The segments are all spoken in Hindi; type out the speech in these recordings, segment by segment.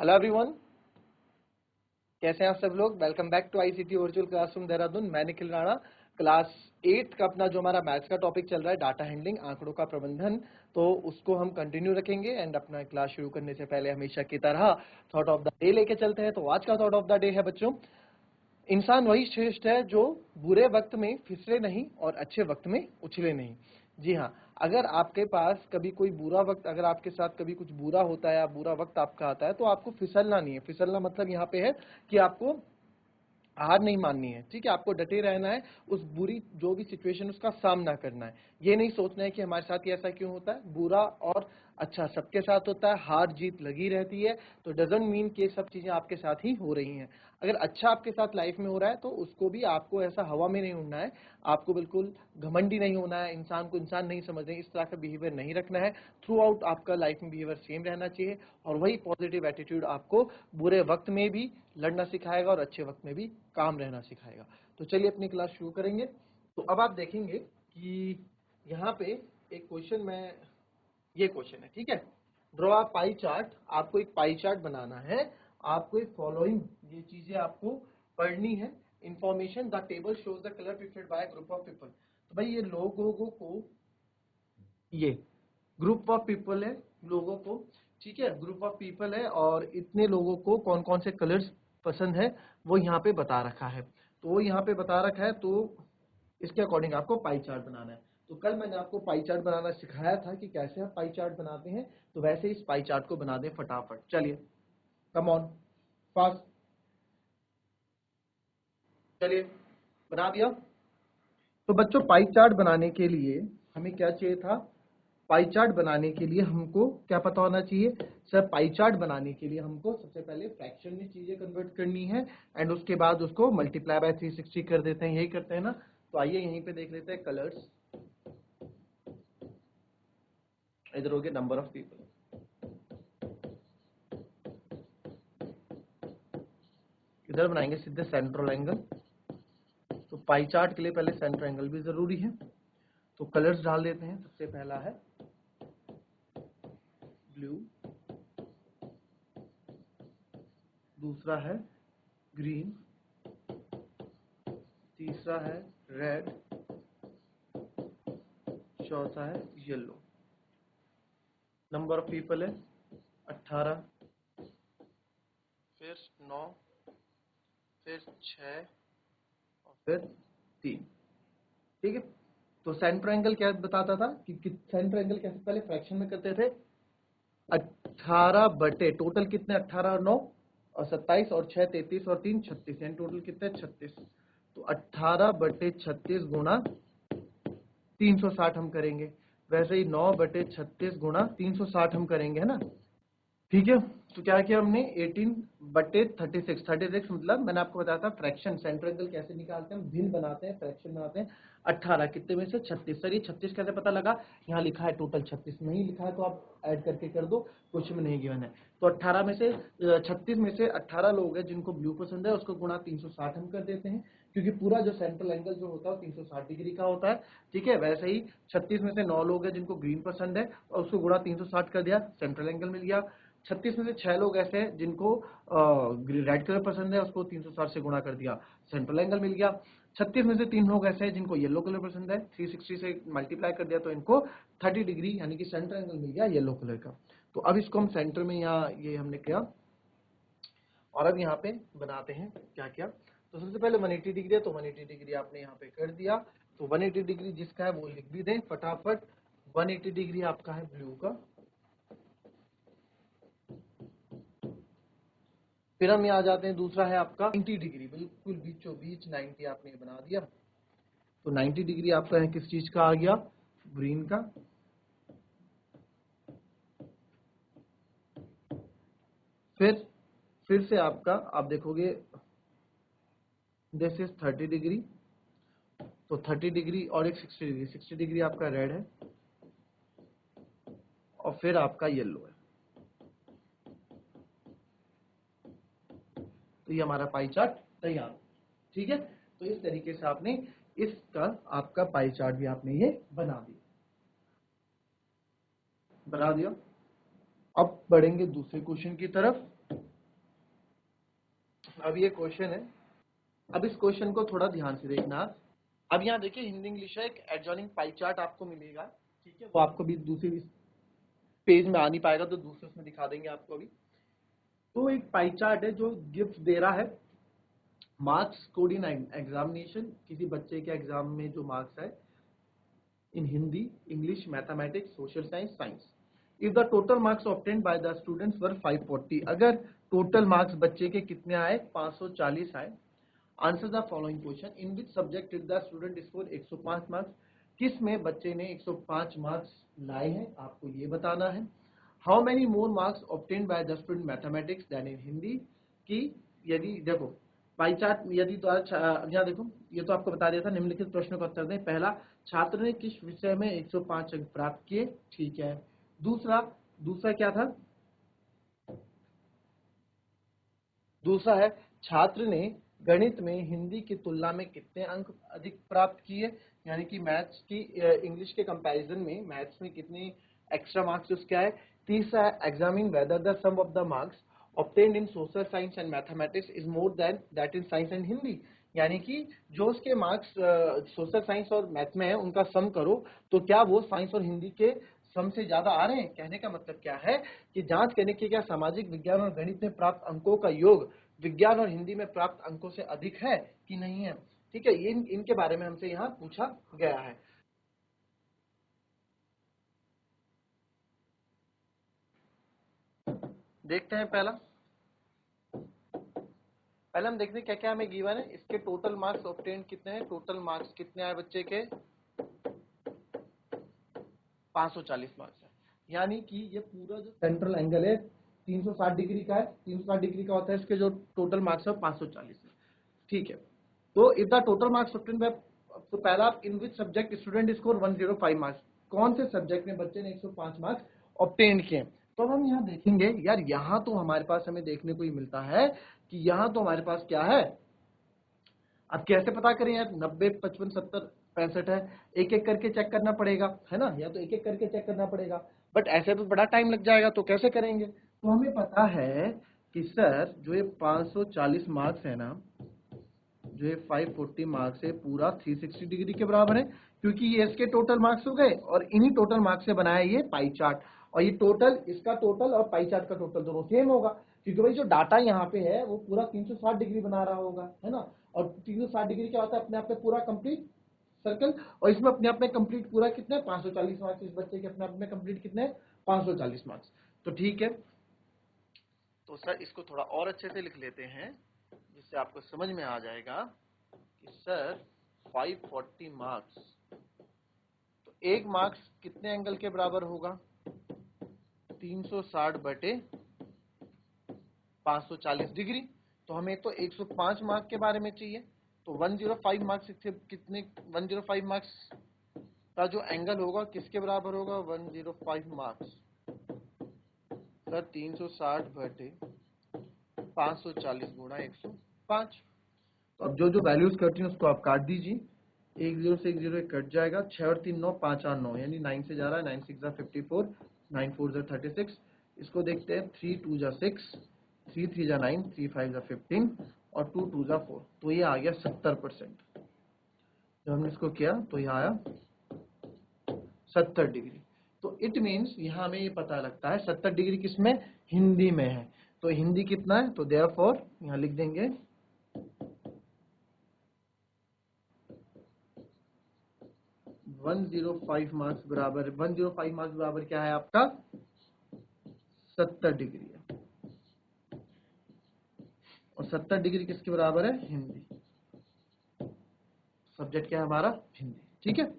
हेलो एवरीवन, कैसे हैं आप सब लोग। Welcome back to ICT virtual classroom Dehradun. मैं निखिल राणा। क्लास 8 का अपना जो हमारा मैथ्स का टॉपिक चल रहा है डाटा हैंडलिंग, आंकड़ों का प्रबंधन, तो उसको हम कंटिन्यू रखेंगे। एंड अपना क्लास शुरू करने से पहले हमेशा की तरह थॉट ऑफ द डे लेके चलते हैं। तो आज का थॉट ऑफ द डे है बच्चों, इंसान वही श्रेष्ठ है जो बुरे वक्त में फिसले नहीं और अच्छे वक्त में उछले नहीं। जी हाँ, अगर आपके पास कभी कोई बुरा वक्त, अगर आपके साथ कभी कुछ बुरा होता है या बुरा वक्त आपका आता है, तो आपको फिसलना नहीं है। फिसलना मतलब यहाँ पे है कि आपको हार नहीं माननी है, ठीक है। आपको डटे रहना है, उस बुरी जो भी सिचुएशन उसका सामना करना है। ये नहीं सोचना है कि हमारे साथ ही ऐसा क्यों होता है। बुरा और अच्छा सबके साथ होता है, हार जीत लगी रहती है। तो डजंट मीन कि सब चीजें आपके साथ ही हो रही हैं। अगर अच्छा आपके साथ लाइफ में हो रहा है तो उसको भी आपको ऐसा हवा में नहीं उड़ना है, आपको बिल्कुल घमंडी नहीं होना है, इंसान को इंसान नहीं समझना है, इस तरह का बिहेवियर नहीं रखना है। थ्रू आउट आपका लाइफ में बिहेवियर सेम रहना चाहिए। और वही पॉजिटिव एटीट्यूड आपको बुरे वक्त में भी लड़ना सिखाएगा और अच्छे वक्त में भी काम रहना सिखाएगा। तो चलिए अपनी क्लास शुरू करेंगे। तो अब आप देखेंगे कि यहाँ पे एक क्वेश्चन में, ये क्वेश्चन है, ठीक है। Draw a pie chart. आपको एक पाई चार्ट बनाना है। आपको एक फॉलोइंग ये चीजें आपको पढ़नी है। Information, the table shows the colour preferred bye group of people. तो भाई ये लोगों को, ये ग्रुप ऑफ पीपल है लोगों को, ठीक है, ग्रुप ऑफ पीपल है और इतने लोगों को कौन कौन से कलर्स पसंद है वो यहाँ पे बता रखा है। तो वो यहाँ पे बता रखा है, तो इसके अकॉर्डिंग आपको पाई चार्ट बनाना है। तो कल मैंने आपको पाई चार्ट बनाना सिखाया था कि कैसे आप पाई चार्ट बनाते हैं, तो वैसे इस पाई चार्ट को बना दें फटाफट। चलिए, कम ऑन, फास्ट, चलिए बना दिया। तो बच्चों पाई चार्ट बनाने के लिए हमें क्या चाहिए था। पाई चार्ट बनाने के लिए हमको क्या पता होना चाहिए सर। पाई चार्ट बनाने के लिए हमको सबसे पहले फ्रैक्शन में चीजें कन्वर्ट करनी है एंड उसके बाद उसको मल्टीप्लाई बाय 360 कर देते हैं, यही करते हैं ना। तो आइए यहीं पे देख लेते हैं कलर्स। इधर हो गया नंबर ऑफ पीपल, इधर बनाएंगे सीधे सेंट्रल एंगल। तो पाई चार्ट के लिए पहले सेंटर एंगल भी जरूरी है। तो कलर्स डाल देते हैं। सबसे पहला है ब्लू, दूसरा है ग्रीन, तीसरा है रेड, चौथा है येलो। नंबर ऑफ पीपल है 18, फिर 9, फिर 6 और फिर 3, ठीक है। तो सेंटर एंगल क्या बताता था कि सेंटर एंगल कैसे पहले फ्रैक्शन में करते थे। 18 बटे टोटल कितने, 18 और 9 और 27 और 6 33 और 3 36, यानी टोटल कितने 36। तो 18 बटे 36 गुणा 360 हम करेंगे। वैसे ही 9 बटे 36 गुणा 360 हम करेंगे, है ना, ठीक है। तो क्या किया हमने 18 बटे 36, 36 मतलब मैंने आपको बताया था फ्रैक्शन, सेंटर एंगल कैसे निकालते हैं, भिन्न बनाते हैं, फ्रैक्शन बनाते हैं। 18 कितने में से 36। सर ये 36 कैसे पता लगा, यहाँ लिखा है टोटल 36, नहीं लिखा है तो आप ऐड करके कर दो, क्वेश्चन में नहीं गिवन है। तो 18 में से 36 में से 18 लोग हैं जिनको ब्लू पसंद है, उसको गुणा 360 हम कर देते हैं, क्योंकि पूरा जो सेंट्रल एंगल जो होता है 360 डिग्री का होता है, ठीक है। वैसे ही 36 में से 9 लोग हैं जिनको ग्रीन पसंद है और उसको गुणा 360 कर दिया, सेंट्रल एंगल मिल गया। 36 में से 6 लोग ऐसे हैं जिनको रेड कलर पसंद है, उसको 360 से गुणा कर दिया, सेंट्रल एंगल मिल गया। 36 में से 3 लोग ऐसे हैं जिनको येलो कलर पसंद है, 360 से मल्टीप्लाई कर दिया तो इनको 30 डिग्री यानी कि सेंटर एंगल मिल गया येलो कलर का। तो अब इसको हम सेंटर में यहाँ ये हमने किया और अब यहाँ पे बनाते हैं क्या क्या। तो सबसे पहले 180 डिग्री है, तो 180 डिग्री आपने यहाँ पे कर दिया। तो 180 डिग्री जिसका है वो लिख भी दें फटाफट। 180 डिग्री आपका है ब्लू का। फिर हम यहाँ आ जाते हैं, दूसरा है आपका 90 डिग्री, बिल्कुल बीचों बीच 90 आपने बना दिया। तो 90 डिग्री आपका है किस चीज का आ गया, ग्रीन का। फिर से आपका आप देखोगे दिस इज 30 डिग्री, तो 30 डिग्री और एक 60 डिग्री, 60 डिग्री आपका रेड है और फिर आपका येलो है। तो ये हमारा पाई चार्ट तैयार, ठीक है। तो इस तरीके से आपने इसका आपका पाई चार्ट भी आपने ये बना दिया। अब बढ़ेंगे दूसरे क्वेश्चन की तरफ। अब ये क्वेश्चन है, अब इस क्वेश्चन को थोड़ा ध्यान से देखना। अब यहाँ देखिए हिंदी इंग्लिश है, एक एडजॉइनिंग पाई चार्ट आपको मिलेगा, ठीक है, वो आपको भी दूसरी पेज में आ नहीं पाएगा तो दूसरे उसमें दिखा देंगे आपको अभी। तो एक पाई चार्ट है जो गिफ्ट दे रहा है मार्क्स स्कोर्ड इन एग्जामिनेशन, किसी बच्चे के एग्जाम में जो मार्क्स है in Hindi, English, mathematics, social science, science. If the total marks obtained by the students were 540, अगर टोटल मार्क्स बच्चे के कितने आए, 540 आए। Answer the following question, in which subject did the student score 105 marks, किस में बच्चे ने 105 मार्क्स लाए हैं, आपको ये बताना है। How many more marks obtained by the student mathematics then in Hindi, कि यदि देखो पाई चार्ट यदि तो यहाँ देखो ये तो आपको बता दिया था। निम्नलिखित प्रश्नों का उत्तर दें। पहला, छात्र ने किस विषय में 105 अंक प्राप्त किए, ठीक है। दूसरा दूसरा क्या था, दूसरा है छात्र ने गणित में हिंदी की तुलना में कितने अंक अधिक प्राप्त किए, यानी कि मैथ्स की इंग्लिश के कंपैरिजन में मैथ्स में कितने एक्स्ट्रा मार्क्स उसके आए। तीसरा है examine whether the sum of the marks obtained in social science and mathematics is more than that in science and Hindi, यानी कि जो उसके मार्क्स सोशल साइंस और मैथ में है उनका सम करो तो क्या वो साइंस और हिंदी के सम से ज्यादा आ रहे हैं। कहने का मतलब क्या है कि जांच करने की क्या सामाजिक विज्ञान और गणित में प्राप्त अंकों का योग विज्ञान और हिंदी में प्राप्त अंकों से अधिक है कि नहीं है, ठीक है। ये इनके बारे में हमसे यहाँ पूछा गया है। देखते हैं पहला, पहले हम देखते हैं क्या क्या हमें गिवन है। इसके टोटल मार्क्स ऑब्टेन कितने हैं, टोटल मार्क्स कितने आए बच्चे के, 540 मार्क्स है। यानी कि ये पूरा जो सेंट्रल एंगल है 360 डिग्री का है, 360 डिग्री का होता है, इसके जो टोटल मार्क्स है 540 है, ठीक है। तो if the total marks obtain by, तो पहला, in which subject student score 105 marks, कौन से सब्जेक्ट में बच्चे ने 105 मार्क्स ऑब्टेन किए। तो हम यहाँ देखेंगे यार, यहाँ तो हमारे पास हमें देखने को ही मिलता है कि यहाँ तो हमारे पास क्या है। अब कैसे पता करें यार, 90, 55, 70, 65 है, एक एक करके चेक करना पड़ेगा, है ना, या तो एक एक करके चेक करना पड़ेगा, बट ऐसे तो बड़ा टाइम लग जाएगा, तो कैसे करेंगे। तो हमें पता है कि सर जो ये 540 मार्क्स है ना, जो ये 540 मार्क्स है पूरा 360 डिग्री के बराबर है, क्योंकि ये इसके टोटल मार्क्स हो गए और इन्हीं टोटल मार्क्स से बनाया ये पाई चार्ट, और ये टोटल, इसका टोटल और पाई चार्ट का टोटल दोनों सेम होगा, क्योंकि भाई जो डाटा यहाँ पे है वो पूरा 360 डिग्री बना रहा होगा, है ना। और 360 डिग्री क्या होता है, अपने आप में पूरा कंप्लीट सर्कल, और इसमें अपने आप में कंप्लीट पूरा कितने 540 मार्क्स, इस बच्चे के अपने आप में कंप्लीट कितने 540 मार्क्स। तो ठीक है, तो सर इसको थोड़ा और अच्छे से लिख लेते हैं जिससे आपको समझ में आ जाएगा कि सर 540 मार्क्स, तो एक मार्क्स कितने एंगल के बराबर होगा, 360 बटे 540 डिग्री। तो हमें तो 105 मार्क्स के बारे में चाहिए, तो 105 मार्क्स कितने, 105 मार्क्स का जो एंगल होगा किसके बराबर होगा, 105 मार्क्स सर 360 बटे 540 गुणा 105। तो अब जो जो वैल्यूज करती हैं उसको आप काट दीजिए, 10 से 10 कट जाएगा, 6 और 3 9, 5 8 9, यानी 9 से जा रहा है, 9 6 54, 9 4 36। इसको देखते हैं, 3 2 6, 3 3 9, 3 5 15 और 2 2 4, तो ये आ गया 70%। जब हमने इसको किया तो ये आया 70 डिग्री। तो इट मीन्स यहाँ हमें ये पता लगता है 70 डिग्री किसमें, हिंदी में है। तो हिंदी कितना है, तो देयरफॉर यहाँ लिख देंगे 105 मार्क्स बराबर, 105 मार्क्स बराबर क्या है आपका, 70 डिग्री है, और 70 डिग्री किसके बराबर है, हिंदी। सब्जेक्ट क्या है हमारा, हिंदी, ठीक है।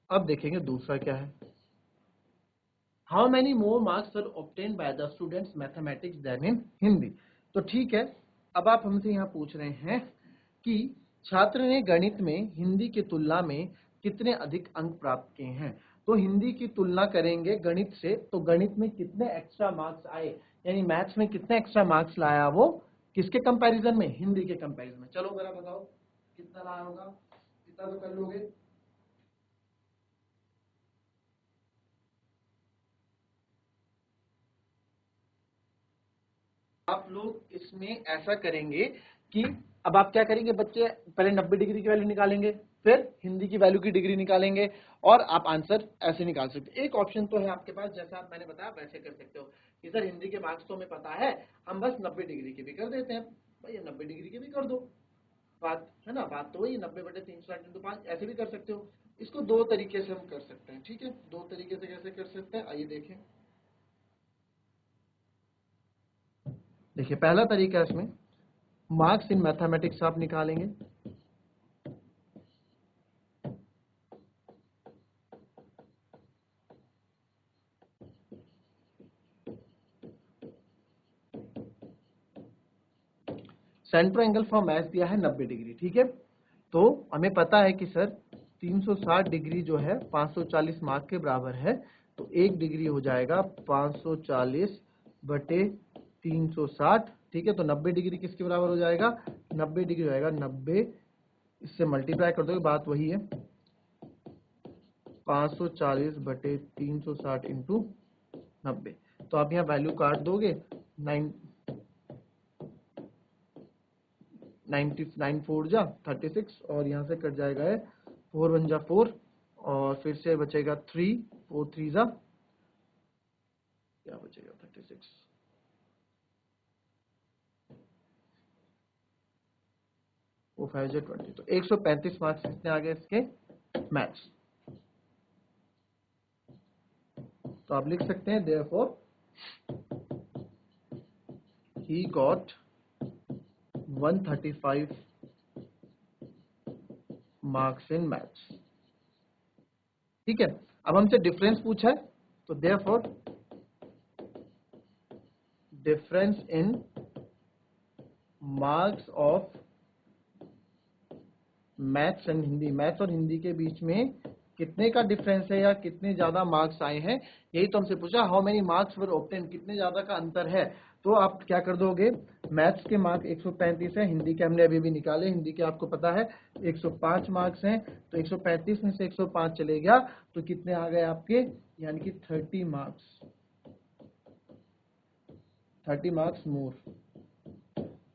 अब देखेंगे दूसरा क्या है, how many more marks are obtain by the students mathematics then in Hindi. तो ठीक है, अब आप हमसे यहाँ पूछ रहे हैं कि छात्र ने गणित में हिंदी की तुलना में कितने अधिक अंक प्राप्त किए हैं। तो हिंदी की तुलना करेंगे गणित से, तो गणित में कितने एक्स्ट्रा मार्क्स आए, यानी मैथ्स में कितने एक्स्ट्रा मार्क्स लाया वो, किसके कंपैरिजन में, हिंदी के कंपैरिजन में। चलो मेरा बताओ कितना लाया होगा, कितना तो कर लोगे। आप लोग इसमें ऐसा करेंगे कि अब आप क्या करेंगे बच्चे, पहले 90 डिग्री की वैल्यू निकालेंगे, फिर हिंदी की वैल्यू की डिग्री निकालेंगे, और आप आंसर ऐसे निकाल सकते हो। एक ऑप्शन तो है आपके पास, जैसा आप मैंने बताया वैसे कर सकते हो कि सर हिंदी के मार्क्स तो हमें पता है, हम बस 90 डिग्री के भी कर देते हैं। भैया 90 डिग्री के भी कर दो, बात है ना, बात तो वही 90/360 × 5 ऐसे भी कर सकते हो। इसको दो तरीके से हम कर सकते हैं, ठीक है। दो तरीके से कैसे कर सकते हैं, आइए देखें। देखिए पहला तरीका है, इसमें मार्क्स इन मैथमेटिक्स आप निकालेंगे। सेंटर एंगल फॉर मैथ्स दिया है 90 डिग्री, ठीक है। तो हमें पता है कि सर 360 डिग्री जो है 540 मार्क के बराबर है, तो 1 डिग्री हो जाएगा 540/360, ठीक है। तो 90 डिग्री किसके बराबर हो जाएगा, 90 डिग्री हो जाएगा 90, इससे मल्टीप्लाई कर दोगे, बात वही है, 540/360 इंटू 90। तो आप यहाँ वैल्यू काट दोगे, 99 4 जा 36, और यहाँ से कट जाएगा है 4 1 जा 4, और फिर से बचेगा 3 4 3 जा क्या बचेगा 36, 4 5 जा 20। तो 135 मार्क्स कितने आ गए इसके, मैथ्स। तो आप लिख सकते हैं therefore he got 135 marks in maths, ठीक है। अब हमसे डिफरेंस पूछा है, तो therefore difference in marks of maths and Hindi, maths और हिंदी के बीच में कितने का डिफरेंस है या कितने ज्यादा मार्क्स आए हैं, यही तो हमसे पूछा, how many marks were obtain, कितने ज्यादा का अंतर है। तो आप क्या कर दोगे, मैथ्स के मार्क 135 है, हिंदी के हमने अभी भी निकाले, हिंदी के आपको पता है 105 मार्क्स हैं, तो 135 में से 105 चले गया, तो कितने आ गए आपके, यानी कि 30 मार्क्स, 30 मार्क्स मोर।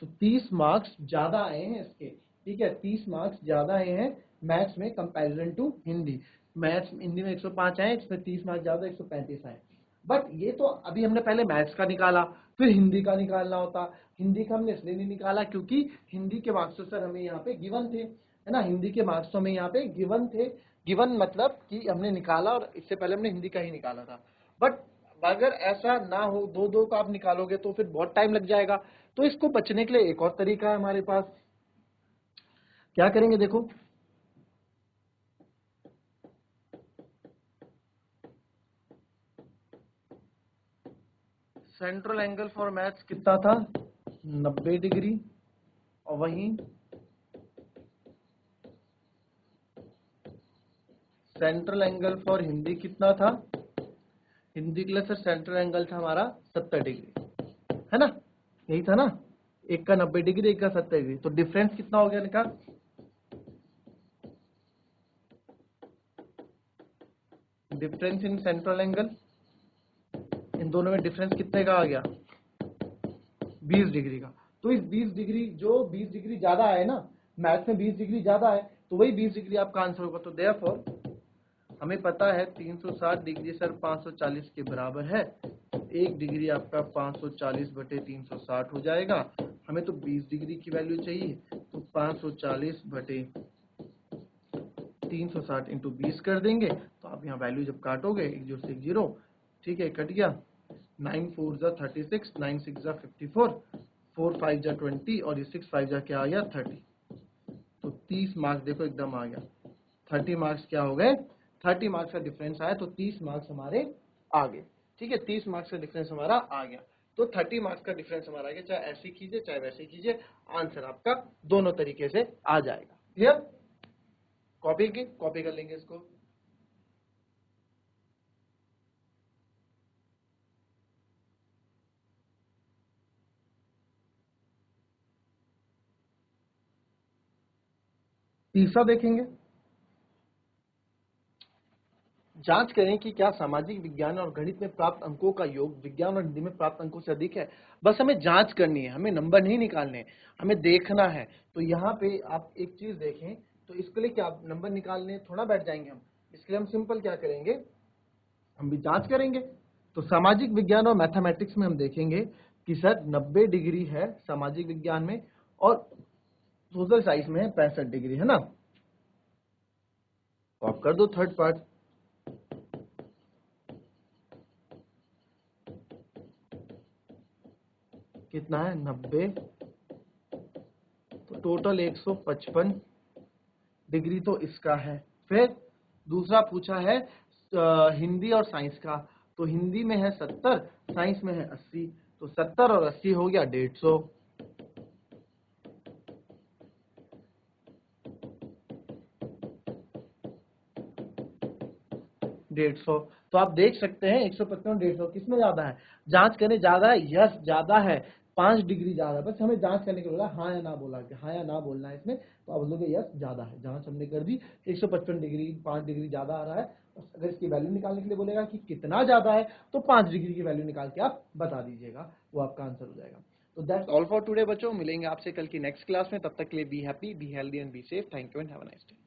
तो 30 मार्क्स ज्यादा आए हैं इसके, ठीक है, 30 मार्क्स ज्यादा आए हैं मैथ्स में comparison to Hindi. Maths Hindi में 105 आए, इसमें 30 मार्क्स ज्यादा 135 आए। बट ये तो अभी हमने पहले मैथ्स का निकाला, फिर हिंदी का निकालना होता। हिंदी का हमने इसलिए नहीं निकाला क्योंकि हिंदी के मार्क्स तो सर हमें यहाँ पे गिवन थे, है ना, हिंदी के मार्क्स तो हमें यहाँ पे गिवन थे। गिवन मतलब कि हमने निकाला, और इससे पहले हमने हिंदी का ही निकाला था। बट अगर ऐसा ना हो, दो दो का आप निकालोगे तो फिर बहुत टाइम लग जाएगा। तो इसको बचने के लिए एक और तरीका है हमारे पास, क्या करेंगे देखो, सेंट्रल एंगल फॉर मैथ्स कितना था, 90 डिग्री, और वहीं सेंट्रल एंगल फॉर हिंदी कितना था, हिंदी के लिए सर सेंट्रल एंगल था हमारा 70 डिग्री, है ना, यही था ना, एक का 90 डिग्री, एक का 70 डिग्री, तो डिफरेंस कितना हो गया इनका, डिफरेंस इन सेंट्रल एंगल, इन दोनों में डिफरेंस कितने का आ गया, 20 डिग्री का। तो इस 20 डिग्री, जो 20 डिग्री ज्यादा है ना, मैथ्स में 20 डिग्री ज्यादा है, तो वही 20 डिग्री आपका आंसर होगा। तो देयरफॉर हमें पता है 360 डिग्री सर 540 के बराबर है, तो 1 डिग्री आपका 540/360 हो जाएगा। हमें तो 20 डिग्री की वैल्यू चाहिए, तो 540/360 इंटू 20 कर देंगे। तो आप यहाँ वैल्यू जब काटोगे, 1 0 से 1 0, ठीक है, कट गया, 9 4 जा 36, 9 6 जा 54, 4 5 जा 20, और ये 6 5 जा क्या आ गया 30। तो 30 मार्क्स देखो एकदम आ गया, 30 मार्क्स क्या हो गए, 30 मार्क्स का डिफरेंस आया, तो 30 मार्क्स हमारे आ गए, ठीक है, 30 मार्क्स का डिफरेंस हमारा आ गया। तो 30 मार्क्स का डिफरेंस हमारा आ गया, चाहे ऐसे कीजिए चाहे वैसे कीजिए, आंसर आपका दोनों तरीके से आ जाएगा। क्लियर, कॉपी कर लेंगे इसको। तीसरा देखेंगे, जांच करें कि क्या सामाजिक विज्ञान और गणित में प्राप्त अंकों का योग विज्ञान और हिंदी में प्राप्त अंकों से अधिक है। बस हमें जांच करनी है, हमें नंबर नहीं निकालने, हमें देखना है। तो यहाँ पे आप एक चीज देखें, तो इसके लिए क्या नंबर निकालने थोड़ा बैठ जाएंगे हम, इसके लिए हम सिंपल क्या करेंगे, हम भी जांच करेंगे। तो सामाजिक विज्ञान और मैथमेटिक्स में हम देखेंगे कि सर 90 डिग्री है सामाजिक विज्ञान में और सोशल साइंस में 65 डिग्री, है ना। तो आप कर दो थर्ड पार्ट। कितना है 90, तो टोटल 155 डिग्री तो इसका है। फिर दूसरा पूछा है हिंदी और साइंस का, तो हिंदी में है 70, साइंस में है 80, तो 70 और 80 हो गया 150। 150, तो आप देख सकते हैं 155 और 150 किसमें ज्यादा है। जांच करने ज्यादा है, यस ज्यादा है, 5 डिग्री ज्यादा है। बस हमें जांच करने के बोला, हाँ या ना बोला, कि हाँ या ना बोलना है इसमें। तो आप बोलोगे यस ज्यादा है, जांच हमने कर दी, 155 डिग्री 5 डिग्री ज्यादा आ रहा है। बस अगर इसकी वैल्यू निकालने के लिए बोलेगा कि कितना ज्यादा है, तो 5 डिग्री की वैल्यू निकाल के आप बता दीजिएगा, वो आपका आंसर हो जाएगा। तो दैट्स ऑल फॉर टुडे बच्चों, मिलेंगे आपसे कल की नेक्स्ट क्लास में। तब तक के लिए be happy, be healthy and be safe. Thank you and have a nice day.